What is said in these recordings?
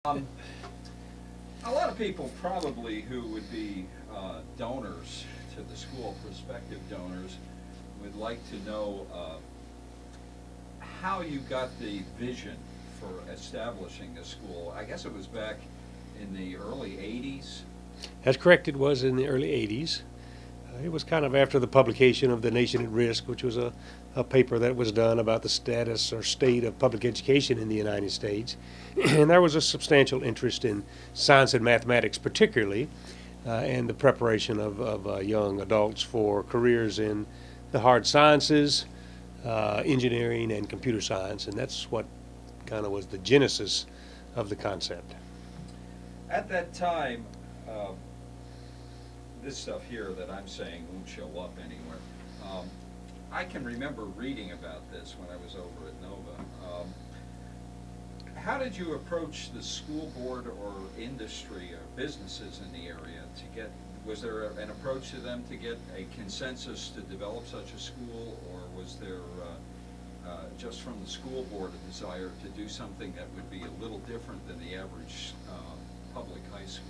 Um, a lot of people probably who would be donors to the school, prospective donors, would like to know how you got the vision for establishing a school. I guess it was back in the early 80s. That's correct, it was in the early 80s. It was kind of after the publication of The Nation at Risk, which was a paper that was done about the status or state of public education in the United States. And there was a substantial interest in science and mathematics particularly, and the preparation of young adults for careers in the hard sciences, engineering, and computer science. And that's what kind of was the genesis of the concept. At that time, this stuff here that I'm saying won't show up anywhere. I can remember reading about this when I was over at Nova. How did you approach the school board or industry or businesses in the area to get, was there an approach to them to get a consensus to develop such a school, or was there just from the school board a desire to do something that would be a little different than the average public high school?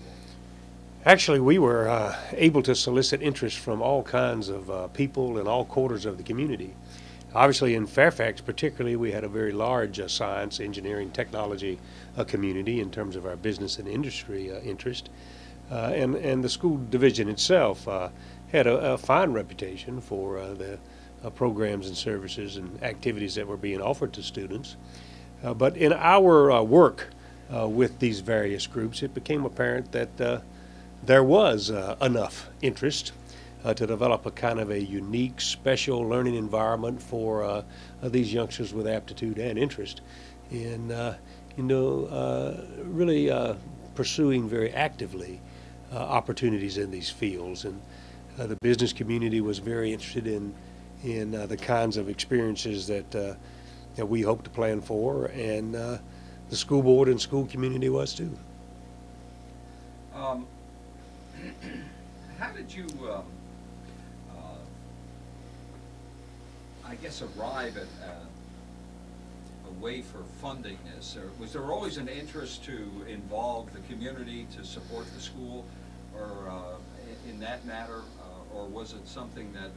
Actually, we were able to solicit interest from all kinds of people in all quarters of the community. Obviously, in Fairfax particularly, we had a very large science, engineering, technology community in terms of our business and industry interest. And the school division itself had a fine reputation for the programs and services and activities that were being offered to students. But in our work with these various groups, it became apparent that there was enough interest to develop a kind of a unique, special learning environment for these youngsters with aptitude and interest in, really pursuing very actively opportunities in these fields. And the business community was very interested in the kinds of experiences that we hope to plan for, and the school board and school community was too. How did you, I guess, arrive at a way for funding this? Or was there always an interest to involve the community to support the school, or in that matter, or was it something that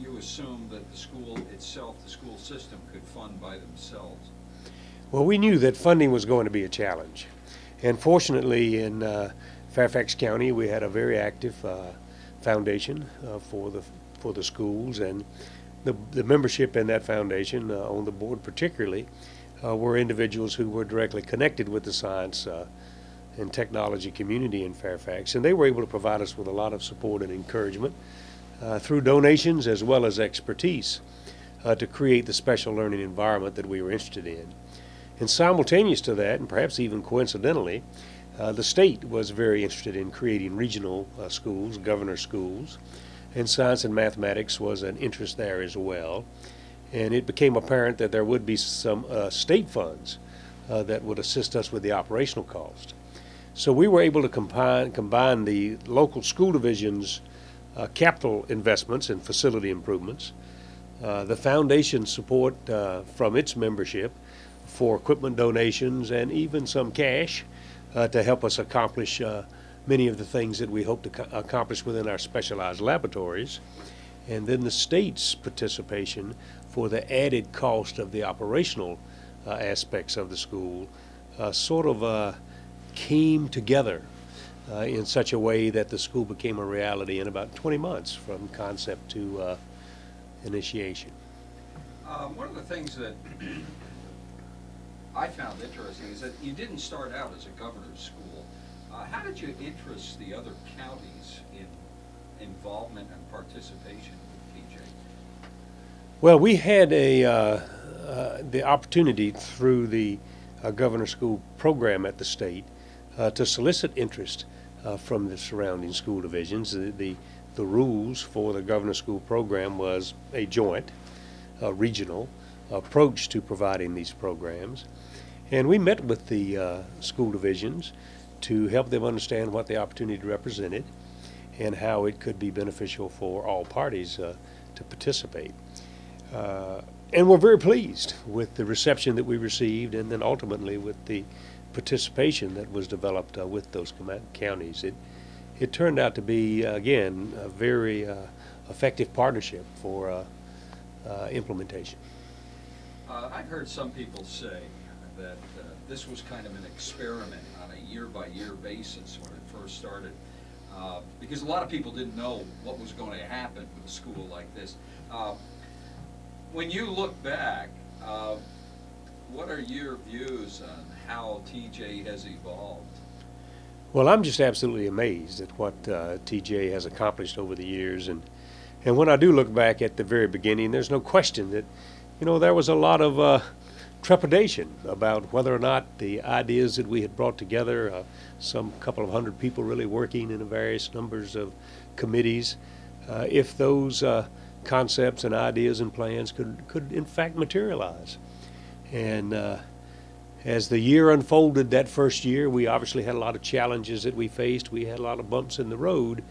you assumed that the school itself, the school system, could fund by themselves? Well, we knew that funding was going to be a challenge, and fortunately in Fairfax County we had a very active foundation for the schools, and the membership in that foundation, on the board particularly, were individuals who were directly connected with the science and technology community in Fairfax, and they were able to provide us with a lot of support and encouragement through donations as well as expertise to create the special learning environment that we were interested in. And simultaneous to that, and perhaps even coincidentally, the state was very interested in creating regional schools, governor schools, and science and mathematics was an interest there as well. And it became apparent that there would be some state funds that would assist us with the operational cost. So we were able to combine the local school divisions' capital investments and facility improvements, the foundation support from its membership for equipment donations, and even some cash to help us accomplish many of the things that we hope to accomplish within our specialized laboratories. And then the state's participation for the added cost of the operational aspects of the school sort of came together in such a way that the school became a reality in about 20 months from concept to initiation. One of the things that I found interesting is that you didn't start out as a governor's school. How did you interest the other counties in involvement and participation with TJ? Well, we had the opportunity through the governor school program at the state to solicit interest from the surrounding school divisions. The rules for the governor school program was a joint, regional approach to providing these programs. And we met with the school divisions to help them understand what the opportunity represented and how it could be beneficial for all parties to participate. And we're very pleased with the reception that we received, and then ultimately with the participation that was developed with those counties. It turned out to be, again, a very effective partnership for implementation. I've heard some people say that this was kind of an experiment on a year-by-year basis when it first started, because a lot of people didn't know what was going to happen with a school like this. When you look back, what are your views on how TJ has evolved? Well, I'm just absolutely amazed at what TJ has accomplished over the years, and when I do look back at the very beginning, there's no question that, you know, there was a lot of trepidation about whether or not the ideas that we had brought together, some couple of hundred people really working in various numbers of committees, if those concepts and ideas and plans could in fact materialize. And as the year unfolded that first year, we obviously had a lot of challenges that we faced. We had a lot of bumps in the road.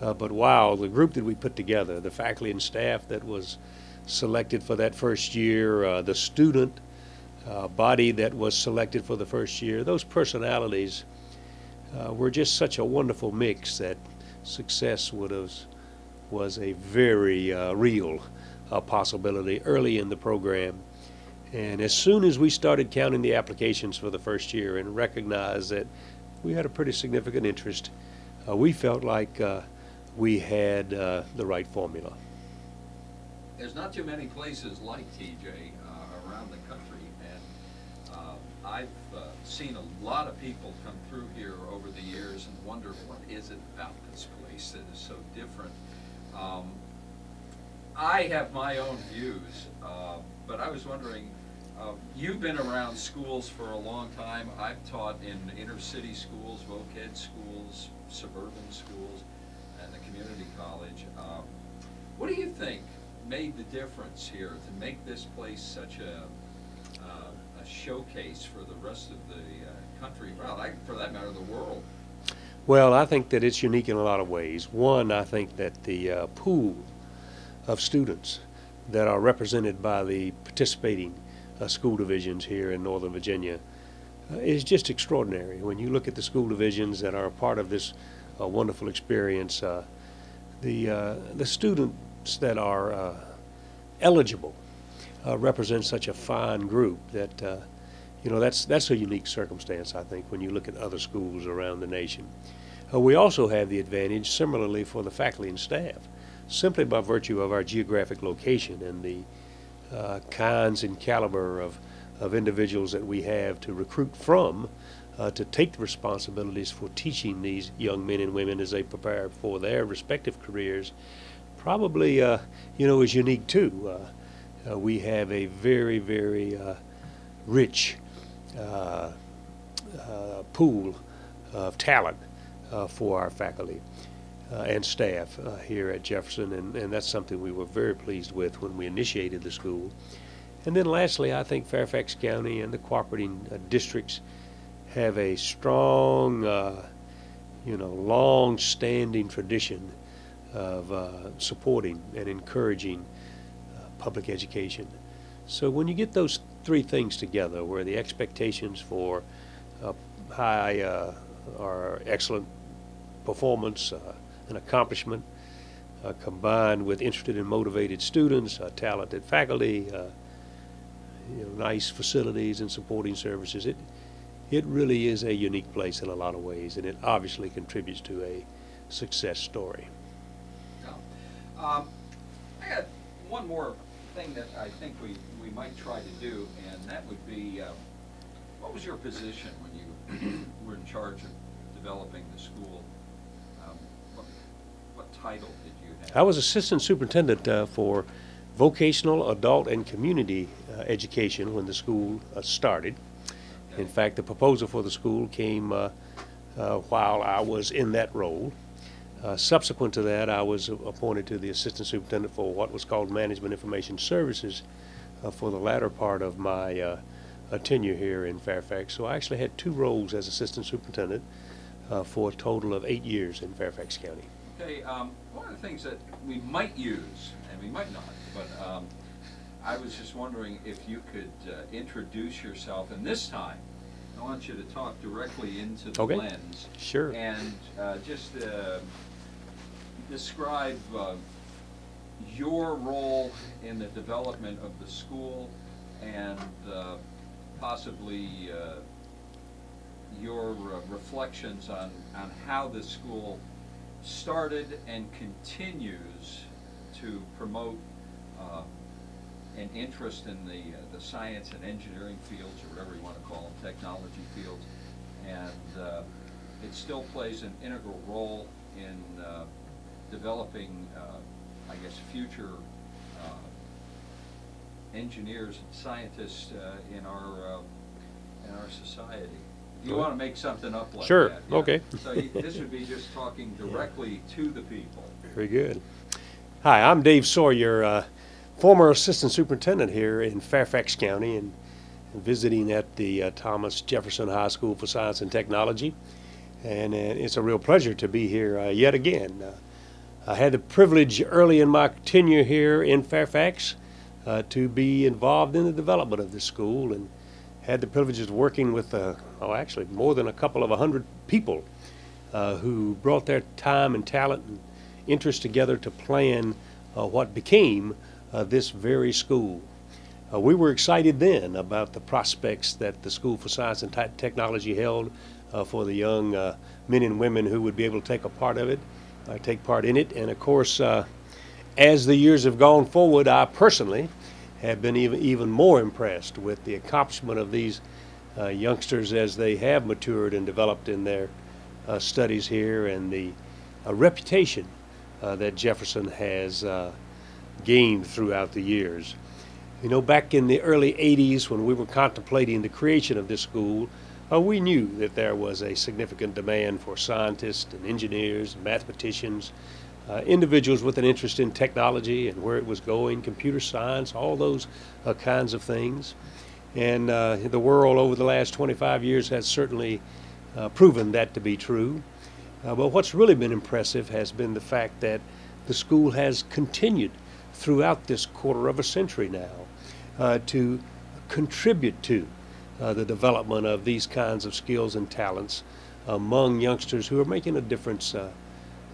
But wow, the group that we put together, the faculty and staff that was selected for that first year, the student body that was selected for the first year, those personalities were just such a wonderful mix that success was a very real possibility early in the program. And as soon as we started counting the applications for the first year and recognized that we had a pretty significant interest, we felt like we had the right formula. There's not too many places like TJ around the country, and I've seen a lot of people come through here over the years and wonder, what is it about this place that is so different? I have my own views, but I was wondering, you've been around schools for a long time. I've taught in inner city schools, voc-ed schools, suburban schools, and the community college. What do you think made the difference here to make this place such a showcase for the rest of the country, well, for that matter, the world? Well, I think that it's unique in a lot of ways. One, I think that the pool of students that are represented by the participating school divisions here in Northern Virginia is just extraordinary. When you look at the school divisions that are a part of this wonderful experience, the students that are eligible represent such a fine group that you know, that's a unique circumstance, I think, when you look at other schools around the nation. We also have the advantage, similarly, for the faculty and staff, simply by virtue of our geographic location and the kinds and caliber of individuals that we have to recruit from, to take the responsibilities for teaching these young men and women as they prepare for their respective careers, probably you know, is unique too. We have a very, very rich pool of talent for our faculty and staff here at Jefferson, and that's something we were very pleased with when we initiated the school. And then lastly, I think Fairfax County and the cooperating districts have a strong, you know, long-standing tradition of supporting and encouraging public education. So when you get those three things together, where the expectations for high or excellent performance and accomplishment combined with interested and motivated students, talented faculty, you know, nice facilities and supporting services, it really is a unique place in a lot of ways, and it obviously contributes to a success story. I got one more thing that I think we might try to do, and that would be, what was your position when you were in charge of developing the school? What title did you have? I was assistant superintendent for vocational, adult, and community education when the school started. Okay. In fact, the proposal for the school came while I was in that role. Subsequent to that, I was appointed to the assistant superintendent for what was called Management Information Services for the latter part of my tenure here in Fairfax. So I actually had two roles as assistant superintendent for a total of 8 years in Fairfax County. Okay, one of the things that we might use, and we might not, but I was just wondering if you could introduce yourself, and this time I want you to talk directly into the Okay. lens. Sure. And just describe your role in the development of the school and possibly your reflections on how the school started and continues to promote an interest in the science and engineering fields, or whatever you want to call them, technology fields, and it still plays an integral role in developing, I guess, future engineers and scientists in our society. You want to make something up like Sure. that? Yeah. Okay. So this would be just talking directly to the people. Very good. Hi, I'm Dave Sawyer, former assistant superintendent here in Fairfax County, and visiting at the Thomas Jefferson High School for Science and Technology. And it's a real pleasure to be here yet again. I had the privilege early in my tenure here in Fairfax to be involved in the development of this school, and had the privilege of working with, actually more than a couple of 100 people who brought their time and talent and interest together to plan what became this very school. We were excited then about the prospects that the School for Science and Technology held for the young men and women who would be able to take part in it. And of course, as the years have gone forward, I personally have been even more impressed with the accomplishment of these youngsters as they have matured and developed in their studies here, and the reputation that Jefferson has gained throughout the years. You know, back in the early 80s, when we were contemplating the creation of this school, we knew that there was a significant demand for scientists and engineers and mathematicians, individuals with an interest in technology and where it was going, computer science, all those kinds of things. And the world over the last 25 years has certainly proven that to be true. But what's really been impressive has been the fact that the school has continued throughout this quarter of a century now to contribute to the development of these kinds of skills and talents among youngsters who are making a difference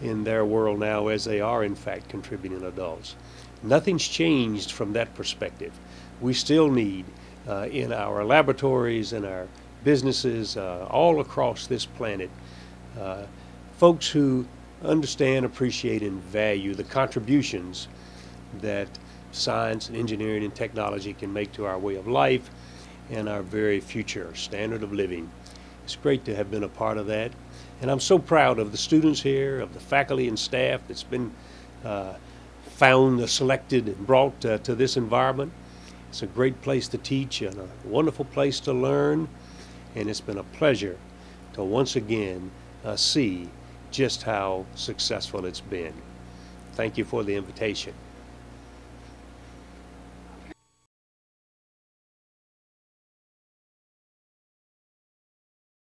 in their world now, as they are in fact contributing adults. Nothing's changed from that perspective. We still need in our laboratories and our businesses all across this planet folks who understand, appreciate, and value the contributions that science and engineering and technology can make to our way of life and our very future standard of living. It's great to have been a part of that. And I'm so proud of the students here, of the faculty and staff that's been found, selected, and brought to this environment. It's a great place to teach and a wonderful place to learn. And it's been a pleasure to once again see just how successful it's been. Thank you for the invitation.